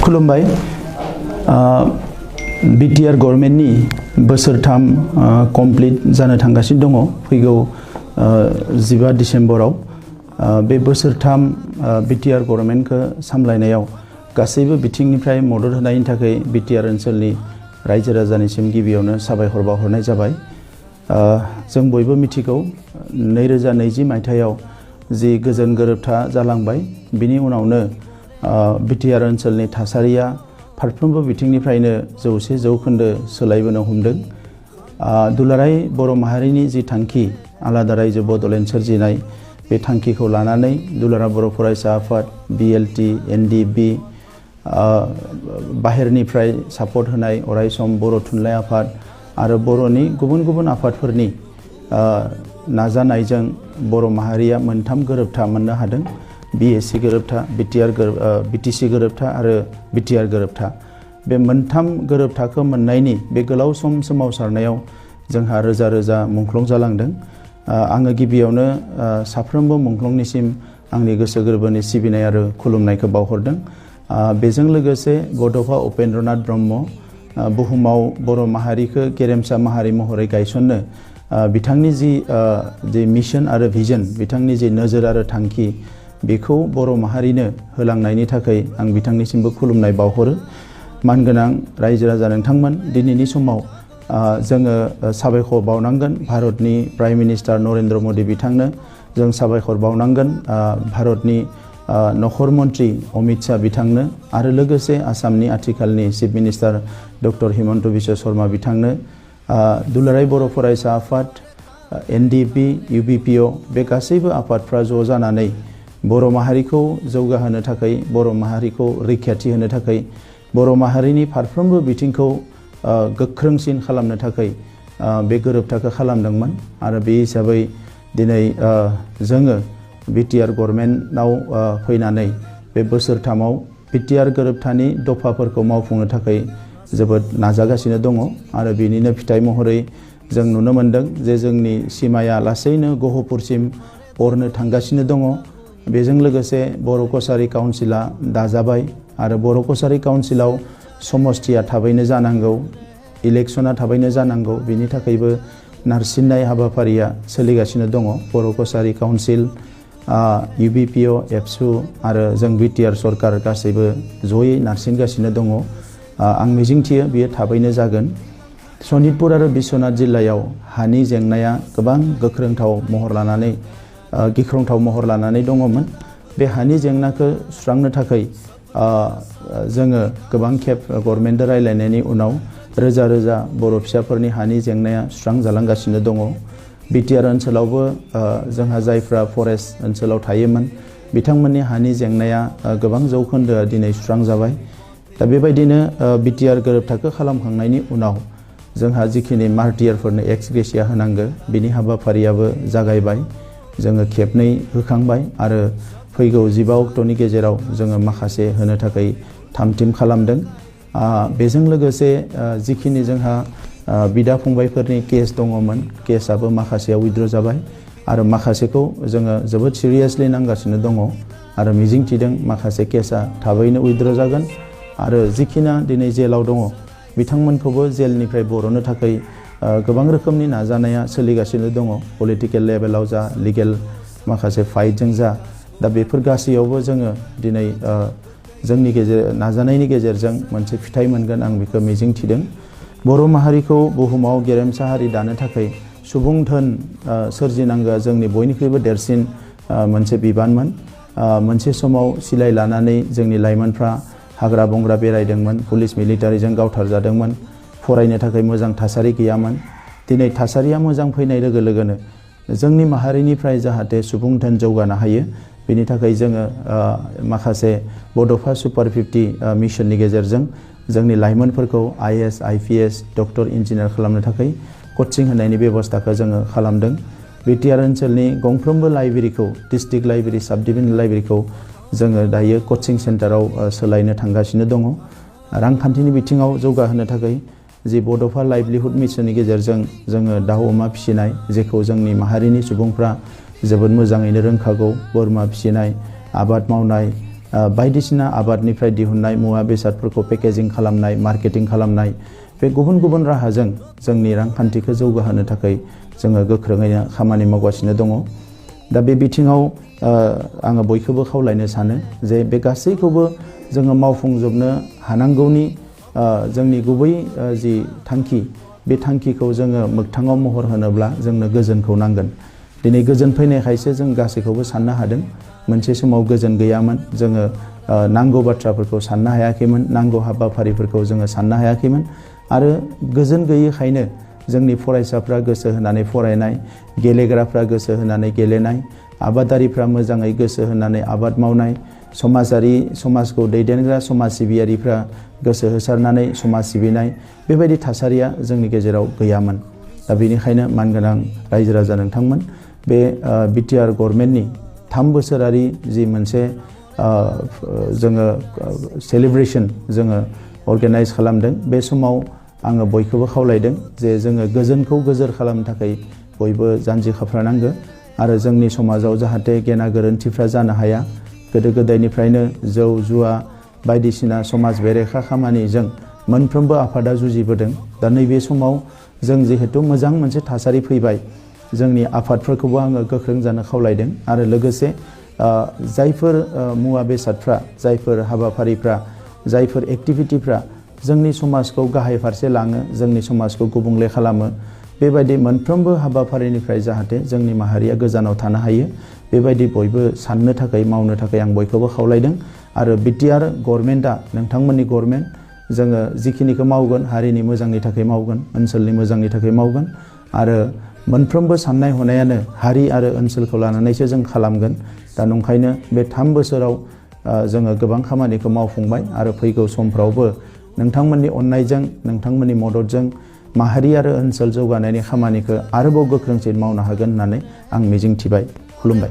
खुलुमबाय BTR गभर्नमेन्टनि बोसोरथाम कमप्लिट जानो थांगासिनो दङ फैगौ 15 डिसेम्बराव बे बोसोरथाम BTR गभर्नमेन्टखौ सामलायनायाव गासैबो बिथिंनिफ्राय मदद होनायनि थाखाय BTR ओनसोलनि रायजो राजानिसिम गिबियावनो साबायखर बावहरनाय जाबाय। जों बयबो मिथिगौ 2020 मायथाइयाव जि गोजोन गोरोबथा जालांबाय बिनि उनावनो BTR ओनसोलनि थासारिया फारफ्रोमबो बिथिंनिफ्रायनो 100% सोलायबोनो हमदों। दुलाराय बर' माहारिनि जि थांखि आलादा रायजो बड'लेण्ड सोरजिनाय बे थांखिखौ लानानै दुलाराय बर' फरायसा आफाद BLT NDB बाहेरनिफ्राय सापर्ट होनाय अरायसम बर' थुनलाइ आफाद आरो बर'नि गुबुन गुबुन आफादफोरनि नाजानायजों बर' माहारिया मोनथाम गोरोबथा मोननो हादों। BSC गोरोबथा, BTC गोरोबथा आरो BTR गोरोबथा। बे मोनथाम गोरोबथाखौ मोननायनि बे गोलाव सम सोमावसारनायाव जोंहा रोजा रोजा मुंख्लं जालांदों। आङो गिबियावनो साफ्रोमबो मुंख्लंनिसिम आंनि गोसो गोरबोनि सिबिनाय आरो खुलुमनायखौ बावहरदों। बेजों लोगोसे बड'फा उपेन्द्रनाथ ब्रह्म बुहुमाव बर' माहारिखौ गेरेमसा माहारि महरै गायसननो बिथांनि जि मिशन आरो भिजन, बिथांनि जि नोजोर आरो थांखि बेखौ बर' माहारिनो होलांनायनि थाखाय आं बिथांनिसिमबो खुलुमनाय बावहरो। मानगोनां रायजो राजा नोंथांमोन, दिनैनि समाव जोङो साबायखर बावनांगोन भारतनि प्राइम मिनिस्टार नरेन्द्र मदि बिथांनो जों साबायखर बावनांगोन भारतनि नखर मन्त्रि अमित शाह बिथांनो आरो लोगोसे आसामनि आथिखालनि chief minister doctor Himanta Biswa Sharma बिथांनो दुलाराय बर' फरायसा आफाद NDB UPPLख बे गासैबो आफादफ्रा ज' जानानै बर' माहारिखौ जौगाहोनो थाखाय, बर' माहारिखौ रैखाथि होनो थाखाय, बर' माहारिनि फारफ्रोमबो बिथिंखौ गोख्रोंसिन खालामनो थाखाय बे गोरोबथाखौ खालामदोंमोन आरो बे हिसाबै दिनै जोङो BTR गभर्नमेन्टआव फैनानै बे बोसोरथामाव BTR गोरोबथानि दफाफोरखौ मावफुंनो थाखाय जोबोद नाजागासिनो दङ आरो बेनिनो फिथाइ महरै जों नुनो मोन्दों जे जोंनि सिमाया लासैनो गहपुरसिम अरनो थांगासिनो दङ। बेजों लोगोसे बर' कसारी काउन्सिला दाजाबाय आरो बर' कसारी काउन्सिलाव समस्थिया थाबैनो जानांगौ, इलेक्शना थाबैनो जानांगौ, बिनि थाखायबो नारसिननाय हाबाफारिया सोलिगासिनो दङ। बर' कसारी काउन्सिल, UPPLख, एबसु आरो जों BTR सरकार गासैबो जयै नारसिनगासिनो दङ। आं मिजिंथियो बियो थाबैनो जागोन। सनितपुर आरो बिश्वनाथ जिल्लायाव हानि जेंनाया गोबां गिख्रंथाव महर लानानै दङमोन। बे हानि जेंनाखौ सुस्रांनो थाखाय जोङो गोबां खेब गभर्नमेन्टजों रायज्लायनायनि उनाव रोजा रोजा बर' फिसाफोरनि हानि जेंनाया सुस्रांजालांगासिनो दङ। BTR ओनसोलावबो जोंहा जायफ्रा फरेस्ट ओनसोलाव थायोमोन बिथांमोननि हानि जेंनाया गोबां जौखोन्दोआ दिनै सुस्रांजाबाय। दा बेबायदिनो BTR गोरोबथाखौ खालामखांनायनि उनाव जोंहा जिखिनि मार्टियारफोरनो एक्स ग्रेसिया होनांगौ बिनि हाबाफारियाबो जागायबाय। जोङो खेबनै होखांबाय आरो फैगौ 15 अक्ट'नि गेजेराव जोङो माखासे होनो थाखाय थाम-थिम खालामदों। बेजों लोगोसे जिखिनि जोंहा बिदा फंबायफोरनि केस दङमोन, केसआबो माखासेया उइथड्र जाबाय आरो माखासेखौ जोङो जोबोद सिरियासलि नांगासिनो दङ आरो मिजिंथिदों माखासे केसआ थाबैनो उइथड्र जागोन आरो जिखिना दिनै जेलाव दङ बिथांमोनखौबो जेलनिफ्राय बर'नो थाखाय गोबां रोखोमनि नाजानाया सोलिगासिनो दङ, पलिटिकेल लेभेलाव जा, लिगेल माखासे फाइटजों जा। दा बेफोर गासैयावबो जोङो दिनै जोंनि नाजानायनि गेजेरजों मोनसे फिथाइ मोनगोन आं बेखौ मिजिंथिदों। बर' माहारिखौ बुहुमाव गेरेमसा हारि दानो थाखाय सुबुं धोन सोरजिनांगौआ जोंनि बयनिख्रुइबो देरसिन मोनसे बिबानमोन। मोनसे समाव सिलाइ लानानै जोंनि लाइमोनफ्रा हाग्रा बंग्रा बेरायदोंमोन, पुलिस मिलिटारिजों गावथारजादोंमोन, फरायनो थाखाय मोजां थासारि गैयामोन। दिनै थासारिया मोजां फैनाय लोगो लोगोनो जोंनि माहारिनिफ्राय जाहाथे सुबुं धोन जौगानो हायो बेनि थाखाय जोङो माखासे बड'फा सुपार 50 मिशननि गेजेरजों जोंनि लाइमोनफोरखौ IAS, IPS, डक्टर, इन्जिनियार खालामनो थाखाय कचिं होनायनि बेबस्थाखौ जोङो खालामदों। BTR ओनसोलनि गंफ्रोमबो लाइब्रेरिखौ, डिस्ट्रिक्ट लाइब्रेरि, साब डिभिजन लाइब्रेरिखौ जोङो दायो कचिं सेन्टाराव सोलायनो थांगासिनो दङ। रांखान्थिनि बिथिङाव जौगाहोनो थाखाय जि बड'फा लाइभलिहुड मिशननि गेजेरजों जोङो दाउ अमा फिसिनाय, जेखौ जोंनि माहारिनि सुबुंफ्रा जोबोद मोजाङैनो रोंखागौ, बोरमा फिसिनाय, आबाद मावनाय, बायदिसिना आबादनिफ्राय दिहुननाय मुवा बेसादफोरखौ पेकेजिं खालामनाय मार्केटिं खालामनाय बे गुबुन गुबुन राहाजों जोंनि रांखान्थिखौ जौगाहोनो थाखाय जोङो गोख्रोङैनो खामानि मावगासिनो दङ। दा बे बिथिङाव आङो बयखौबो खावलायनो सानो जे बे गासैखौबो जोङो मावफुंजोबनो हानांगौनि जोंनि गुबै जि थांखि बे थांखिखौ जोङो मोगथाङाव महर होनोब्ला जोंनो गोजोनखौ नांगोन। दिनै गोजोन फैनायखायसो जों गासैखौबो साननो हादों। मोनसे समाव गोजोन गैयामोन, जोङो नांगौ बाथ्राफोरखौ साननो हायाखैमोन, नांगौ हाबाफारिफोरखौ जोङो साननो हायाखैमोन आरो गोजोन गैयैखायनो जोंनि फरायसाफ्रा गोसो होनानै फरायनाय, गेलेग्राफ्रा गोसो होनानै गेलेनाय, आबादारिफ्रा मोजाङै गोसो होनानै आबाद मावनाय, समाजखौ दैदेनग्रा समाज सिबियारिफ्रा गोसो होसारनानै समाज सिबिनाय बेबायदि थासारिया जोंनि गेजेराव गैयामोन। दा बेनिखायनो मानगोनां रायजो राजा नोंथांमोन, बे बिटिआर गभर्नमेन्टनि 3 बोसोरारि जि मोनसे जोङो सेलिब्रेसन जोङो अर्गेनाइज खालामदों, बे समाव आङो बयखौबो खावलायदों जे जोङो गोजोनखौ गोजोर खालामनो थाखाय बयबो जानजि खाफ्रानांगो आरो जोंनि समाजाव जाहाथे गेना गोरोन्थिफ्रा जानो हाया। गोदो गोदायनिफ्रायनो जौ जुवा बायदिसिना समाज बेरेखा खामानिजों मोनफ्रोमबो आफादा जुजिबोदों। दा नैबे समाव जों जिहेतु मोजां मोनसे थासारि फैबाय, जोंनि आफादफोरखौबो आङो गोख्रों जानो खावलायदों आरो लोगोसे जायफोर मुवा बेसादफ्रा, जायफोर हाबाफारिफ्रा, जायफोर एक्टिभिटिफ्रा जोंनि समाजखौ गाहाय फारसे लाङो, जोंनि समाजखौ गुबुंले खालामो, बेबायदि मोनफ्रोमबो हाबाफारिनिफ्राय जाहाथे जोंनि माहारिया गोजानाव थानो हायो, बेबायदि बयबो साननो थाखाय मावनो थाखाय आं बयखौबो खावलायदों। आरो बिटिआर गभर्नमेन्टआ नोंथांमोननि गभर्नमेन्ट, जोङो जिखिनिखौ मावगोन हारिनि मोजांनि थाखाय मावगोन, ओनसोलनि मोजांनि थाखाय मावगोन आरो मोनफ्रोमबो साननाय हनायानो हारि आरो ओनसोलखौ लानानैसो जों खालामगोन। दा नंखायनो बे 3 बोसोराव जोङो गोबां खामानिखौ मावफुंबाय आरो फैगौ समफ्रावबो नोंथांमोननि अननायजों, नोंथांमोननि मददजों माहारि आरो ओनसोल जौगानायनि खामानिखौ आरोबाव गोख्रोंसिन मावनो हागोन होननानै आं मिजिंथिबाय। खुलुमबाय।